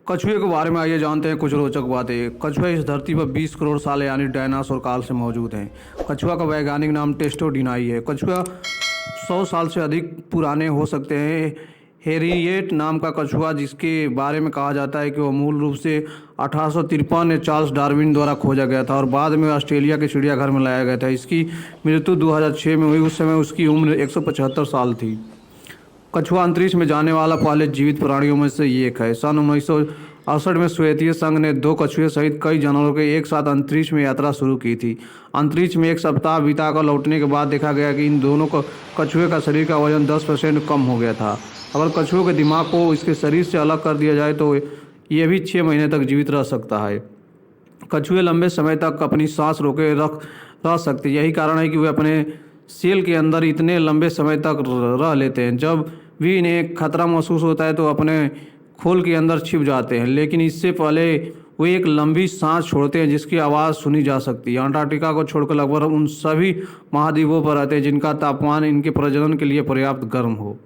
कछुए के बारे में आइए जानते हैं कुछ रोचक बातें। कछुआ इस धरती पर 20 करोड़ साल यानी डायनासोर काल से मौजूद हैं। कछुआ का वैज्ञानिक नाम टेस्टोडिनाई है। कछुआ 100 साल से अधिक पुराने हो सकते हैं। हेरिएट नाम का कछुआ, जिसके बारे में कहा जाता है कि वह मूल रूप से 1853 में चार्ल्स डार्विन द्वारा खोजा गया था और बाद में ऑस्ट्रेलिया के चिड़ियाघर में लाया गया था। इसकी मृत्यु 2006 में हुई। उस समय उसकी उम्र 175 साल थी। कछुआ अंतरिक्ष में जाने वाला पहले जीवित प्राणियों में से एक है। सन 1968 में सोवियत संघ ने 2 कछुए सहित कई जानवरों के एक साथ अंतरिक्ष में यात्रा शुरू की थी। अंतरिक्ष में एक सप्ताह बिताकर लौटने के बाद देखा गया कि इन दोनों कछुए का शरीर का वजन 10% कम हो गया था। अगर कछुए के दिमाग को इसके शरीर से अलग कर दिया जाए तो यह भी 6 महीने तक जीवित रह सकता है। कछुए लंबे समय तक अपनी सांस रोके रह सकते। यही कारण है कि वे अपने सेल के अंदर इतने लंबे समय तक रह लेते हैं। जब भी इन्हें खतरा महसूस होता है तो अपने खोल के अंदर छिप जाते हैं, लेकिन इससे पहले वे एक लंबी सांस छोड़ते हैं जिसकी आवाज़ सुनी जा सकती है। अंटार्कटिका को छोड़कर लगभग उन सभी महाद्वीपों पर रहते हैं जिनका तापमान इनके प्रजनन के लिए पर्याप्त गर्म हो।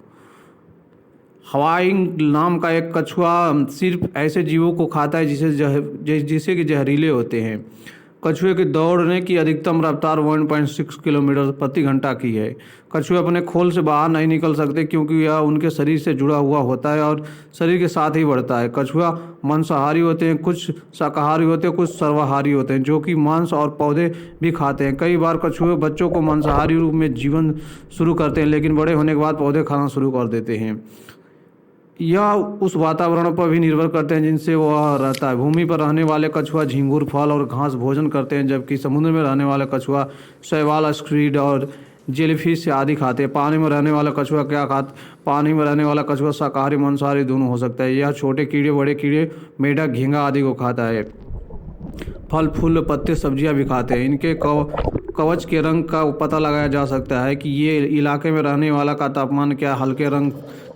हवाइंग नाम का एक कछुआ सिर्फ ऐसे जीवों को खाता है जिसे कि जहरीले होते हैं। कछुए की दौड़ने की अधिकतम रफ्तार 1.6 किलोमीटर प्रति घंटा की है। कछुए अपने खोल से बाहर नहीं निकल सकते क्योंकि यह उनके शरीर से जुड़ा हुआ होता है और शरीर के साथ ही बढ़ता है। कछुआ मांसाहारी होते हैं, कुछ शाकाहारी होते हैं, कुछ सर्वाहारी होते हैं जो कि मांस और पौधे भी खाते हैं। कई बार कछुए बच्चों को मांसाहारी रूप में जीवन शुरू करते हैं, लेकिन बड़े होने के बाद पौधे खाना शुरू कर देते हैं। यह उस वातावरण पर भी निर्भर करते हैं जिनसे वह रहता है। भूमि पर रहने वाले कछुआ झींगुर, फल और घास भोजन करते हैं, जबकि समुद्र में रहने वाले कछुआ शैवाल, स्क्विड और जेलीफिश आदि खाते हैं। पानी में रहने वाला कछुआ पानी में रहने वाला कछुआ शाकाहारी मांसाहारी दोनों हो सकता है। यह छोटे कीड़े, बड़े कीड़े, मेढक, घींगा आदि को खाता है। फल, फूल, पत्ते, सब्जियां भी खाते हैं। इनके कवच के रंग का पता लगाया जा सकता है कि ये इलाके में रहने वाला का तापमान क्या। हल्के रंग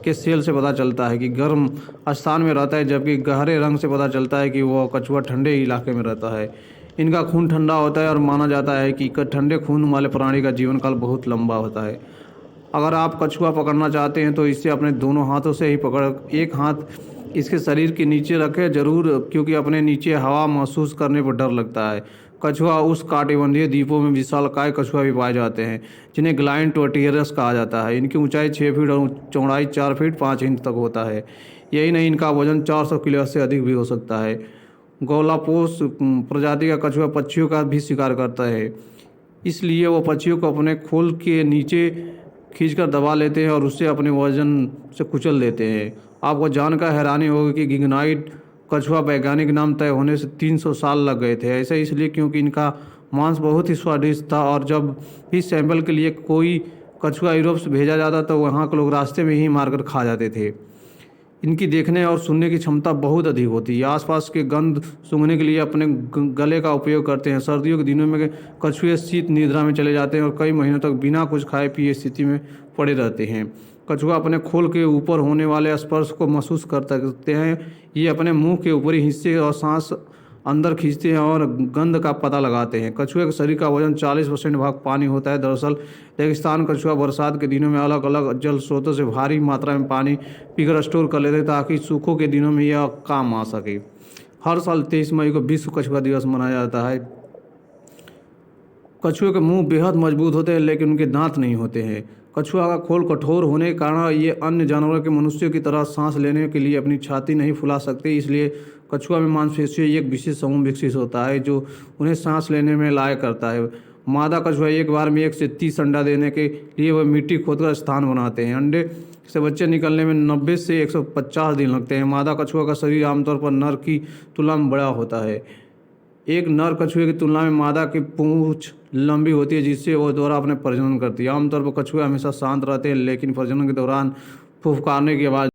के सेल से पता चलता है कि गर्म स्थान में रहता है, जबकि गहरे रंग से पता चलता है कि वह कछुआ ठंडे इलाके में रहता है। इनका खून ठंडा होता है और माना जाता है कि ठंडे खून वाले प्राणी का जीवन काल बहुत लंबा होता है। अगर आप कछुआ पकड़ना चाहते हैं तो इसे अपने दोनों हाथों से ही पकड़, एक हाथ इसके शरीर के नीचे रखें जरूर, क्योंकि अपने नीचे हवा महसूस करने पर डर लगता है। कछुआ उस कांटेबंधीय द्वीपों में विशालकाय कछुआ भी पाए जाते हैं जिन्हें ग्लाइन टोटियरस कहा जाता है। इनकी ऊंचाई 6 फीट और चौड़ाई 4 फीट 5 इंच तक होता है। यही नहीं, इनका वजन 400 किलो से अधिक भी हो सकता है। गौलापोस प्रजाति का कछुआ पक्षियों का भी शिकार करता है, इसलिए वो पक्षियों को अपने खोल के नीचे खींचकर दबा लेते हैं और उससे अपने वजन से कुचल देते हैं। आपको जानकर हैरानी होगी कि गिगनाइट कछुआ वैज्ञानिक नाम तय होने से 300 साल लग गए थे। ऐसा इसलिए क्योंकि इनका मांस बहुत ही स्वादिष्ट था और जब भी सैंपल के लिए कोई कछुआ यूरोप से भेजा जाता तो वहाँ के लोग रास्ते में ही मारकर खा जाते थे। इनकी देखने और सुनने की क्षमता बहुत अधिक होती है। आसपास के गंध सूंघने के लिए अपने गले का उपयोग करते हैं। सर्दियों के दिनों में कछुए शीत निद्रा में चले जाते हैं और कई महीनों तक बिना कुछ खाए पिए स्थिति में पड़े रहते हैं। कछुआ अपने खोल के ऊपर होने वाले स्पर्श को महसूस कर सकते हैं। ये अपने मुंह के ऊपरी हिस्से और सांस अंदर खींचते हैं और गंध का पता लगाते हैं। कछुए के शरीर का वजन 40% भाग पानी होता है। दरअसल रेगिस्तान कछुआ बरसात के दिनों में अलग अलग जल स्रोतों से भारी मात्रा में पानी पीकर स्टोर कर लेते हैं ताकि सूखों के दिनों में यह काम आ सके। हर साल 23 मई को विश्व कछुआ दिवस मनाया जाता है। कछुए के मुंह बेहद मजबूत होते हैं, लेकिन उनके दांत नहीं होते हैं। कछुआ का खोल कठोर होने के कारण ये अन्य जानवरों के मनुष्यों की तरह सांस लेने के लिए अपनी छाती नहीं फुला सकते, इसलिए कछुआ में मांसपेशियों एक विशेष समूह विकसित होता है जो उन्हें सांस लेने में लायक करता है। मादा कछुआ एक बार में 1 से 30 अंडा देने के लिए वह मिट्टी खोदकर स्थान बनाते हैं। अंडे से बच्चे निकलने में 90 से 150 दिन लगते हैं। मादा कछुआ का शरीर आमतौर पर नर की तुलना में बड़ा होता है। एक नर कछुए की तुलना में मादा की पूंछ लंबी होती है, जिससे वह दोबारा अपने प्रजनन करती है। आमतौर पर कछुए हमेशा शांत रहते हैं, लेकिन प्रजनन के दौरान फुफकारने की आवाज़